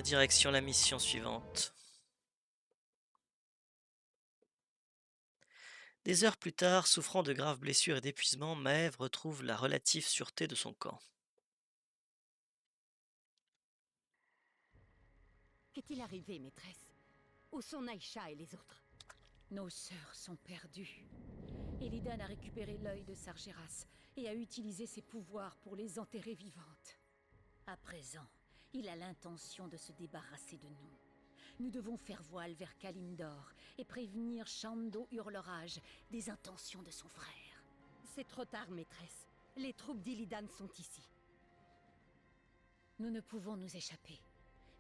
Direction la mission suivante. Des heures plus tard, souffrant de graves blessures et d'épuisement, Maëv retrouve la relative sûreté de son camp. Qu'est-il arrivé, maîtresse? Où sont Naïcha et les autres? Nos sœurs sont perdues. Illidan a récupéré l'œil de Sargeras et a utilisé ses pouvoirs pour les enterrer vivantes. À présent, il a l'intention de se débarrasser de nous. Nous devons faire voile vers Kalimdor et prévenir Shando Hurlerage des intentions de son frère. C'est trop tard, maîtresse. Les troupes d'Illidan sont ici. Nous ne pouvons nous échapper.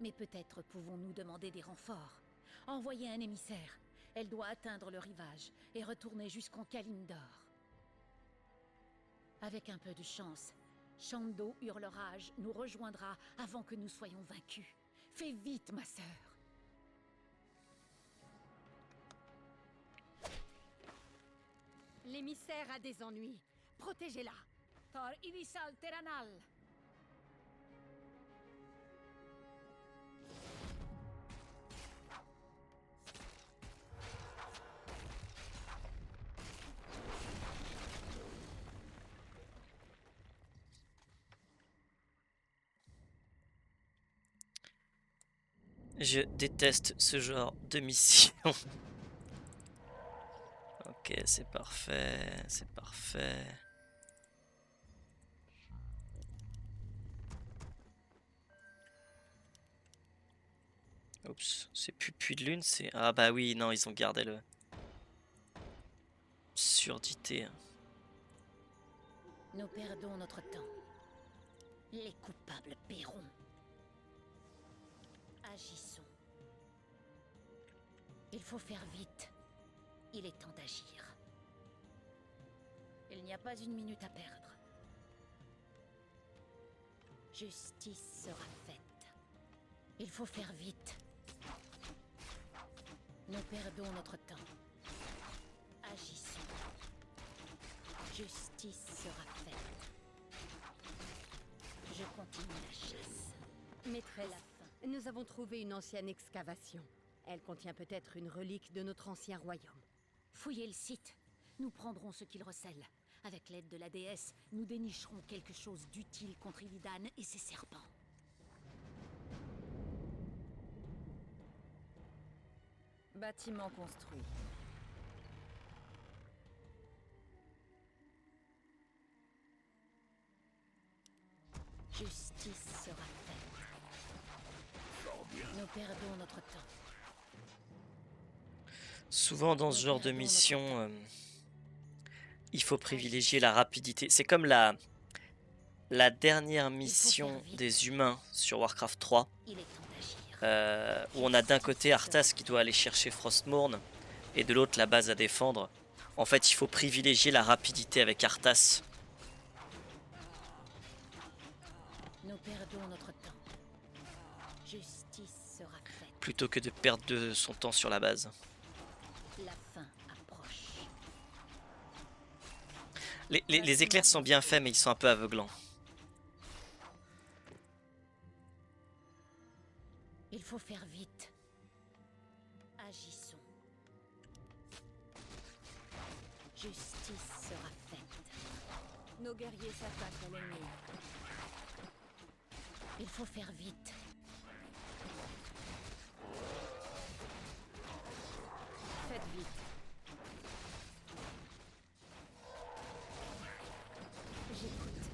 Mais peut-être pouvons-nous demander des renforts. Envoyer un émissaire. Elle doit atteindre le rivage et retourner jusqu'en Kalimdor. Avec un peu de chance, Shando Hurlerage nous rejoindra avant que nous soyons vaincus. Fais vite, ma sœur. L'émissaire a des ennuis. Protégez-la. Tor Inisal Terranal. Je déteste ce genre de mission. Ok, c'est parfait, c'est parfait. Oups, c'est plus Puits de Lune, c'est... Ah bah oui, non, ils ont gardé le... Surdité. Nous perdons notre temps. Les coupables paieront. Agissons. Il faut faire vite. Il est temps d'agir. Il n'y a pas une minute à perdre. Justice sera faite. Il faut faire vite. Nous perdons notre temps. Agissons. Justice sera faite. Je continue la chasse. Maîtresse, La fin. nous avons trouvé une ancienne excavation. Elle contient peut-être une relique de notre ancien royaume. Fouillez le site. Nous prendrons ce qu'il recèle. Avec l'aide de la déesse, nous dénicherons quelque chose d'utile contre Illidan et ses serpents. Bâtiment construit. Justice sera faite. Nous perdons notre temps. Souvent dans ce genre de mission, il faut privilégier la rapidité. C'est comme la dernière mission des humains sur Warcraft 3, Il est temps d'agir. où on a d'un côté Arthas qui doit aller chercher Frostmourne et de l'autre la base à défendre. En fait, il faut privilégier la rapidité avec Arthas. Nous perdons notre temps. Justice sera faite. Plutôt que de perdre de son temps sur la base. La fin approche. Les éclairs sont bien faits, mais ils sont un peu aveuglants. Il faut faire vite. Agissons. Justice sera faite. Nos guerriers s'attaquent à l'ennemi. Il faut faire vite. Faites vite. J'écoute.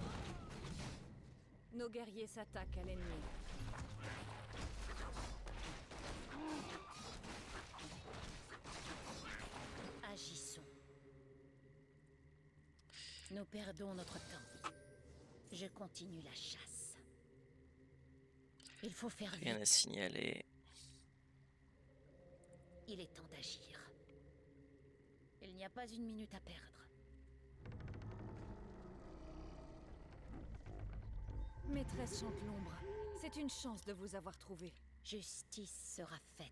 Nos guerriers s'attaquent à l'ennemi. Agissons. Nous perdons notre temps. Je continue la chasse. Il faut faire Rien à vite. signaler. Il est temps d'agir. Il n'y a pas une minute à perdre. Maîtresse Chante l'ombre, c'est une chance de vous avoir trouvé. Justice sera faite.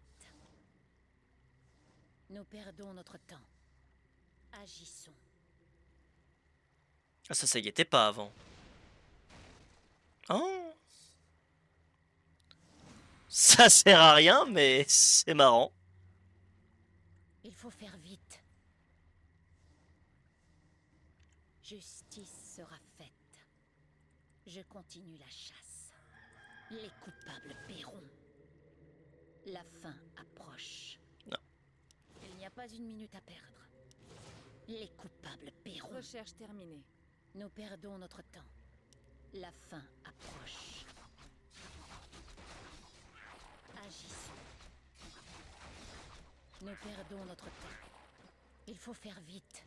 Nous perdons notre temps. Agissons. Ah ça y était pas avant. Oh. Ça sert à rien, mais c'est marrant. Il faut faire vite. Justice sera faite. Je continue la chasse. Les coupables paieront. La fin approche. Non. Il n'y a pas une minute à perdre. Les coupables paieront. Recherche terminée. Nous perdons notre temps. La fin approche. Agissons. Nous perdons notre temps. Il faut faire vite.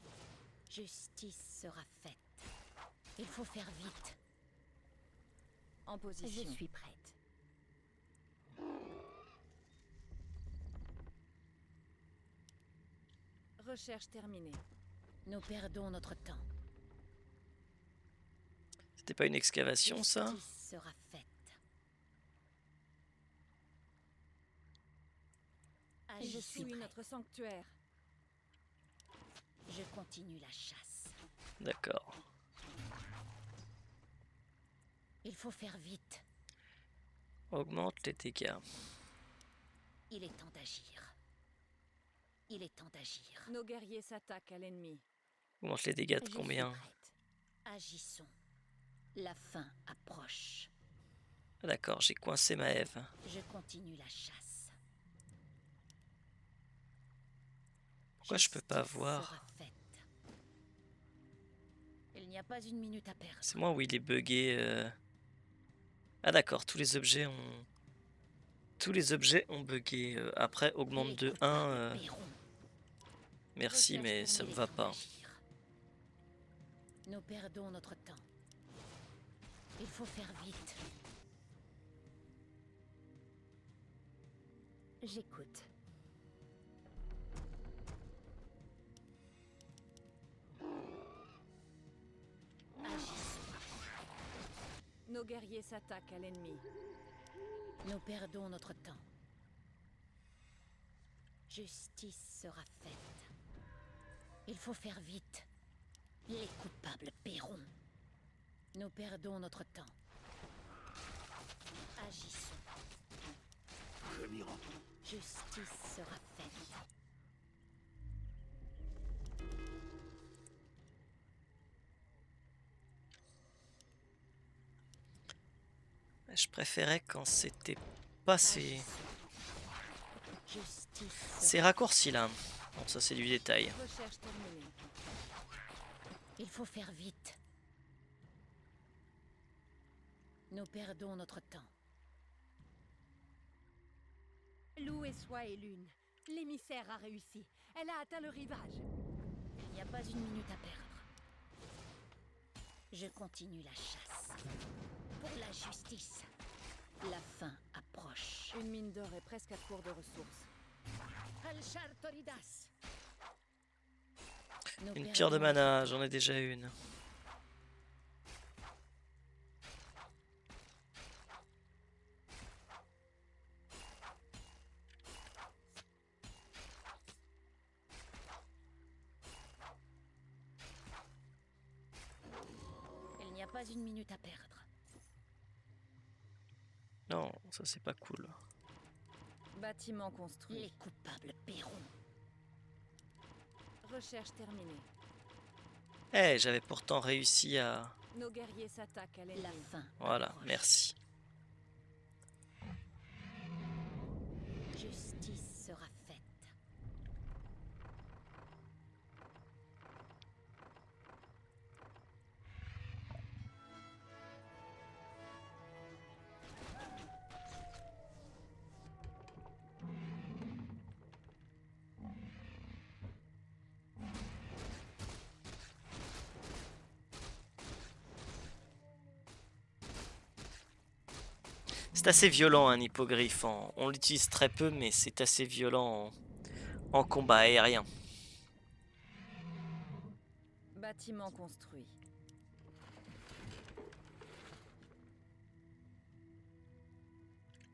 Justice sera faite. Il faut faire vite. En Je position. suis prête. Recherche terminée. Nous perdons notre temps. C'était pas une excavation, ça? Justice sera faite. Je Je suis suis Fouille prête. notre sanctuaire. Je continue la chasse. D'accord. Il faut faire vite. Augmente les dégâts. Il est temps d'agir. Il est temps d'agir. Nos guerriers s'attaquent à l'ennemi. Augmente les dégâts de Je combien? suis prête. Agissons. La fin approche. Ah, d'accord, j'ai coincé ma Ève. Je continue la chasse. Pourquoi je peux pas Justice voir? sera faite. Il n'y a pas une minute à perdre. C'est moi où il est buggé. Ah d'accord, tous les objets ont... Tous les objets ont buggé. Après, augmente Les de coupables 1. paieront. Merci, Recherche mais ça Il me est va temps pas. d'agir. Nous perdons notre temps. Il faut faire vite. J'écoute. Agissons. Nos guerriers s'attaquent à l'ennemi. Nous perdons notre temps. Justice sera faite. Il faut faire vite. Les coupables paieront. Nous perdons notre temps. Agissons. Je m'y rends. Justice sera faite. Je préférais quand c'était pas ces... Agissons. Justice ces sera... raccourcis là. Bon, ça c'est du détail. Recherche terminée. Il faut faire vite. Nous perdons notre temps. Loué soit et lune. L'émissaire a réussi. Elle a atteint le rivage. Il n'y a pas une minute à perdre. Je continue la chasse. Pour la justice. La fin approche. Une mine d'or est presque à court de ressources. Alchar Toridas. Nous Une pierre de perdons mana, j'en ai déjà une. Il n'y a pas une minute à perdre. Non, ça c'est pas cool. Bâtiment construit. Les coupables paieront. Recherche terminée. Eh, j'avais pourtant réussi à... Nos guerriers s'attaquent à La l'ennemi. fin Voilà, approche. merci. Justice sera faite. C'est assez violent un hippogriffe. On l'utilise très peu, mais c'est assez violent en combat aérien. Bâtiment construit.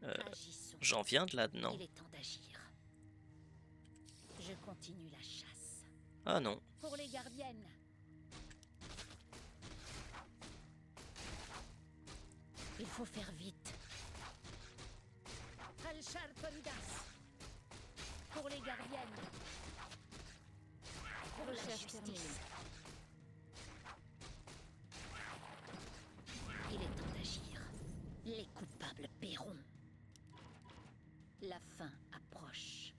Agissons. J'en viens de là, non? Il est temps d'agir. Je continue la chasse. Ah non. Pour les gardiennes. Il faut faire vite. Alchar Toridas. Pour les gardiennes. Pour la Recherche justice. terminée. Il est temps d'agir. Les coupables paieront. La fin approche.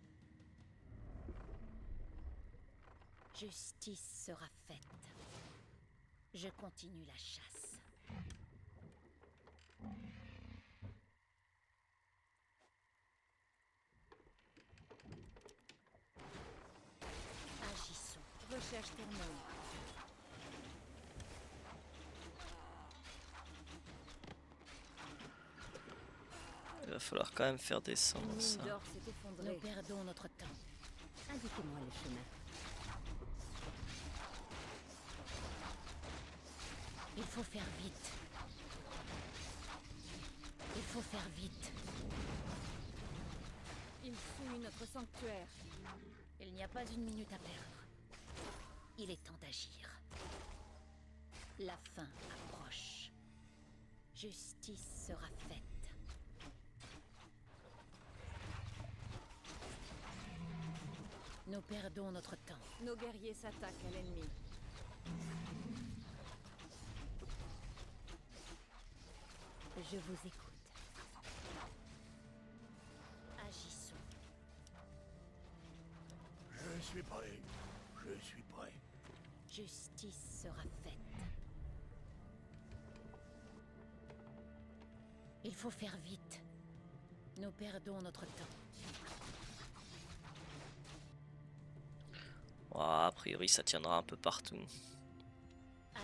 Justice sera faite. Je continue la chasse. Agissons. Recherche terminée. Il va falloir quand même faire Une descendre mine ça. d'or s'est Nous effondrée. perdons notre temps. Indiquez-moi le chemin. Il faut faire vite. Il faut faire vite. Ils fouillent notre sanctuaire. Il n'y a pas une minute à perdre. Il est temps d'agir. La fin approche. Justice sera faite. Nous perdons notre temps. Nos guerriers s'attaquent à l'ennemi. Je vous écoute. Agissons. Je suis prêt. Je suis prêt. Justice sera faite. Il faut faire vite. Nous perdons notre temps. Ouah, a priori, ça tiendra un peu partout.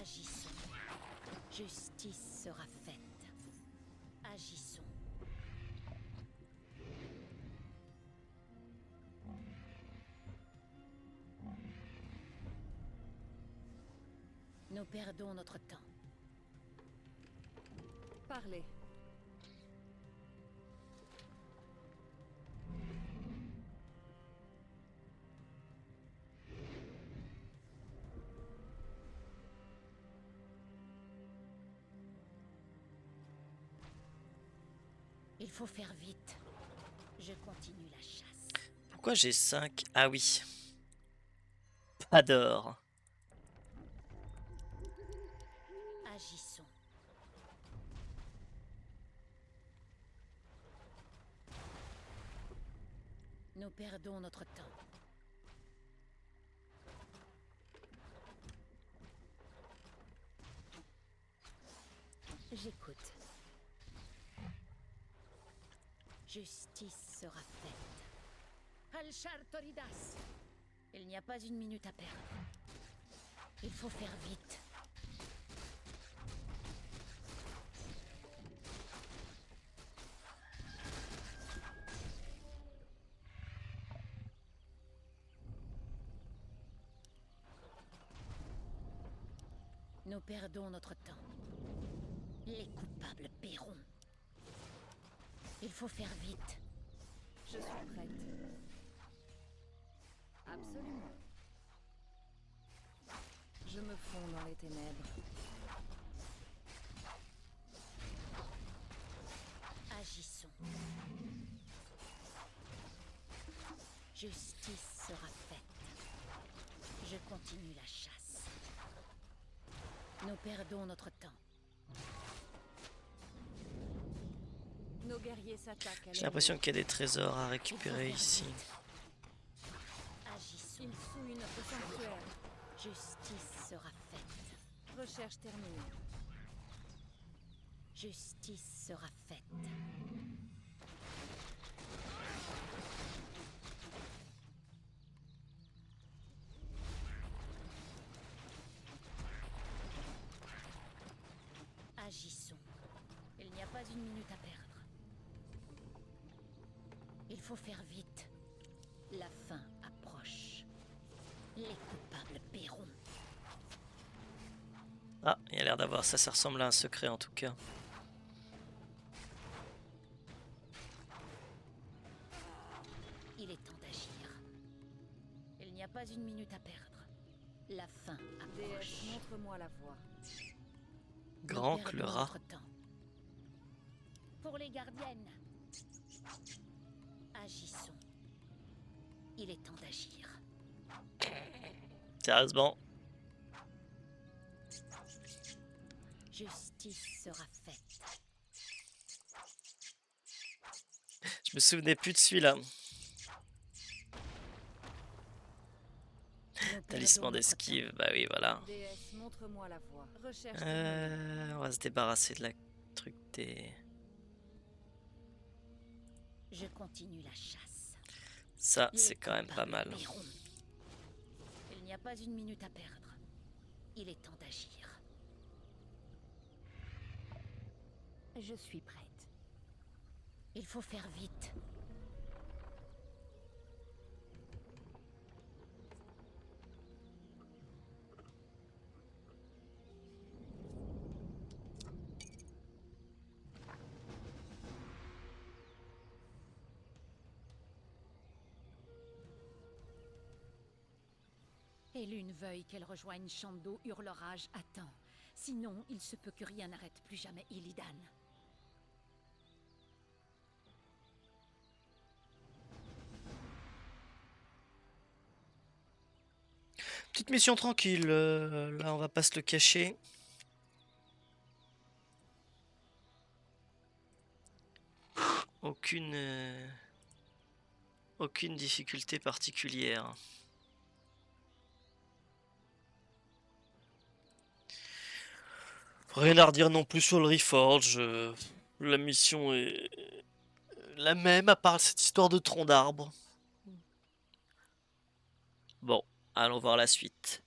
Agissons. Justice sera faite. Agissons. Nous perdons notre temps. Parlez. Il faut faire vite. Je continue la chasse. Pourquoi j'ai 5? Ah oui. Pas d'or. Agissons. Nous perdons notre temps. J'écoute. Justice sera faite. Alchar Toridas. Il n'y a pas une minute à perdre. Il faut faire vite. Nous perdons notre temps. Les coupables paieront. Il faut faire vite. Je suis prête. Absolument. Je me fonds dans les ténèbres. Agissons. Justice sera faite. Je continue la chasse. Nous perdons notre temps. Nos guerriers s'attaquent à l'ennemi. J'ai l'impression qu'il y a des trésors à récupérer ici. Agissons. Ils fouillent notre sanctuaire. Justice sera faite. Recherche terminée. Justice sera faite. Agissons. Il n'y a pas une minute à perdre. Il faut faire vite. La fin approche. Les coupables paieront. Ah, il y a l'air d'avoir ça, ça ressemble à un secret en tout cas. Il est temps d'agir. Il n'y a pas une minute à perdre. La fin Déesse, approche. montre-moi la voie. Grand Nous perdons Clera. notre temps. Pour les gardiennes. Agissons. Il est temps d'agir. Sérieusement. Justice sera faite. Je me souvenais plus de celui-là. Nous Talisman perdons notre d'esquive, bah oui, voilà. Déesse, montre-moi la voie. Recherche des moyens. On va se débarrasser de la truc des... Je continue la chasse. Ça, Les c'est quand même combats pas mal. me paieront. Il n'y a pas une minute à perdre. Il est temps d'agir. Je suis prête. Il faut faire vite. Et l'une veuille qu'elle rejoigne Shando Hurlerage à temps. Sinon, il se peut que rien n'arrête plus jamais Illidan. Petite mission tranquille, là on va pas se le cacher. Aucune difficulté particulière. Rien à redire non plus sur le Reforge. La mission est la même à part cette histoire de tronc d'arbre. Bon, allons voir la suite.